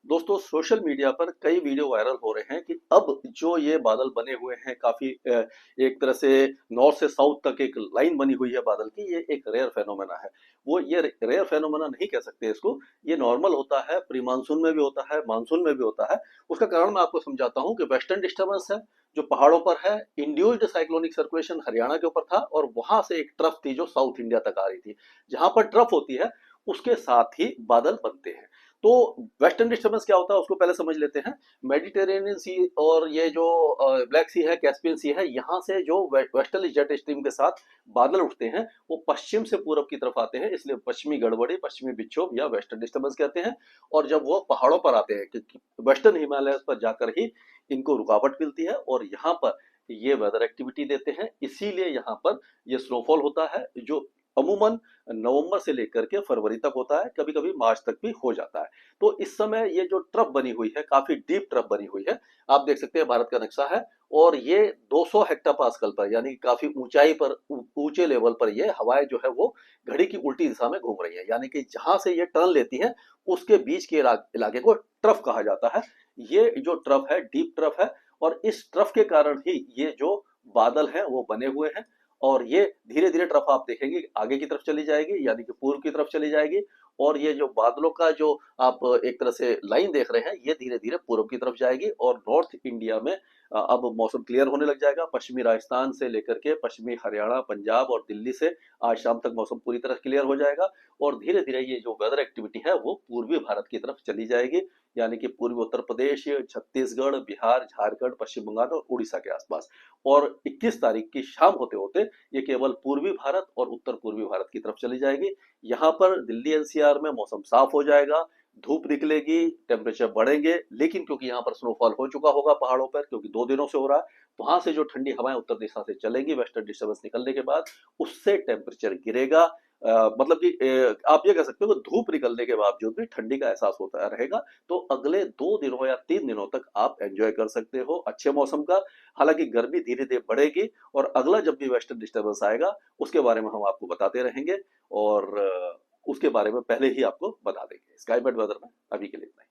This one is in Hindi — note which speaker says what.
Speaker 1: दोस्तों सोशल मीडिया पर कई वीडियो वायरल हो रहे हैं कि अब जो ये बादल बने हुए हैं काफी एक तरह से नॉर्थ से साउथ तक एक लाइन बनी हुई है बादल की। ये एक रेयर फेनोमेना है। वो ये रेयर फेनोमेना नहीं कह सकते इसको। ये नॉर्मल होता है, प्री मानसून में भी होता है, मानसून में भी होता है। उसका कारण मैं आपको समझाता हूँ कि वेस्टर्न डिस्टर्बेंस है जो पहाड़ों पर है। इंड्यूस्ड साइक्लोनिक सर्कुलेशन हरियाणा के ऊपर था और वहां से एक ट्रफ थी जो साउथ इंडिया तक आ रही थी। जहां पर ट्रफ होती है उसके साथ ही बादल बनते हैं। तो वेस्टर्न डिस्टर्बेंस क्या होता है उसको पहले समझ लेते हैं। मेडिटेरेनियन सी और ये जो ब्लैक सी है, कैस्पियन सी है, यहाँ से जो वेस्टर्ली जेट स्ट्रीम के साथ बादल उठते हैं वो पश्चिम से पूरब की तरफ आते हैं, इसलिए पश्चिमी गड़बड़ी, पश्चिमी विक्षोभ या वेस्टर्न डिस्टर्बेंस कहते हैं। और जब वो पहाड़ों पर आते हैं क्योंकि वेस्टर्न हिमालय पर जाकर ही इनको रुकावट मिलती है और यहाँ पर ये वेदर एक्टिविटी देते हैं। इसीलिए यहाँ पर ये स्नोफॉल होता है जो अमूमन नवंबर से लेकर के फरवरी तक होता है, कभी कभी मार्च तक भी हो जाता है। तो इस समय ये जो ट्रफ बनी हुई है काफी डीप ट्रफ बनी हुई है। आप देख सकते हैं भारत का नक्शा है और ये 200 हेक्टापास्कल पर यानी काफी ऊंचाई पर ऊंचे लेवल पर ये हवाएं जो है वो घड़ी की उल्टी दिशा में घूम रही है, यानी कि जहां से ये टर्न लेती है उसके बीच के इलाके को ट्रफ कहा जाता है। ये जो ट्रफ है डीप ट्रफ है और इस ट्रफ के कारण ही ये जो बादल हैं वो बने हुए हैं। और ये धीरे धीरे ट्रफ आप देखेंगे आगे की तरफ चली जाएगी, यानी कि पूर्व की तरफ चली जाएगी। और ये जो बादलों का जो आप एक तरह से लाइन देख रहे हैं ये धीरे धीरे पूर्व की तरफ जाएगी और नॉर्थ इंडिया में अब मौसम क्लियर होने लग जाएगा। पश्चिमी राजस्थान से लेकर के पश्चिमी हरियाणा, पंजाब और दिल्ली से आज शाम तक मौसम पूरी तरह क्लियर हो जाएगा। और धीरे धीरे ये जो वेदर एक्टिविटी है वो पूर्वी भारत की तरफ चली जाएगी, यानी कि पूर्वी उत्तर प्रदेश, छत्तीसगढ़, बिहार, झारखंड, पश्चिम बंगाल और उड़ीसा के आसपास। और 21 तारीख की शाम होते होते ये केवल पूर्वी भारत और उत्तर पूर्वी भारत की तरफ चली जाएगी। यहाँ पर दिल्ली एनसीआर में मौसम साफ हो जाएगा, धूप निकलेगी, टेम्परेचर बढ़ेंगे, लेकिन क्योंकि यहाँ पर स्नोफॉल हो चुका होगा पहाड़ों पर, क्योंकि 2 दिनों से हो रहा है, वहां से जो ठंडी हवाएं उत्तर दिशा से चलेंगी वेस्टर्न डिस्टर्बेंस निकलने के बाद उससे टेम्परेचर गिरेगा। मतलब कि आप ये कह सकते हो कि धूप निकलने के बावजूद भी ठंडी का एहसास होता रहेगा। तो अगले 2 दिनों या 3 दिनों तक आप एंजॉय कर सकते हो अच्छे मौसम का। हालांकि गर्मी धीरे धीरे बढ़ेगी और अगला जब भी वेस्टर्न डिस्टर्बेंस आएगा उसके बारे में हम आपको बताते रहेंगे और उसके बारे में पहले ही आपको बता देंगे। स्काई बेड वेदर में अभी के लिए इतना ही।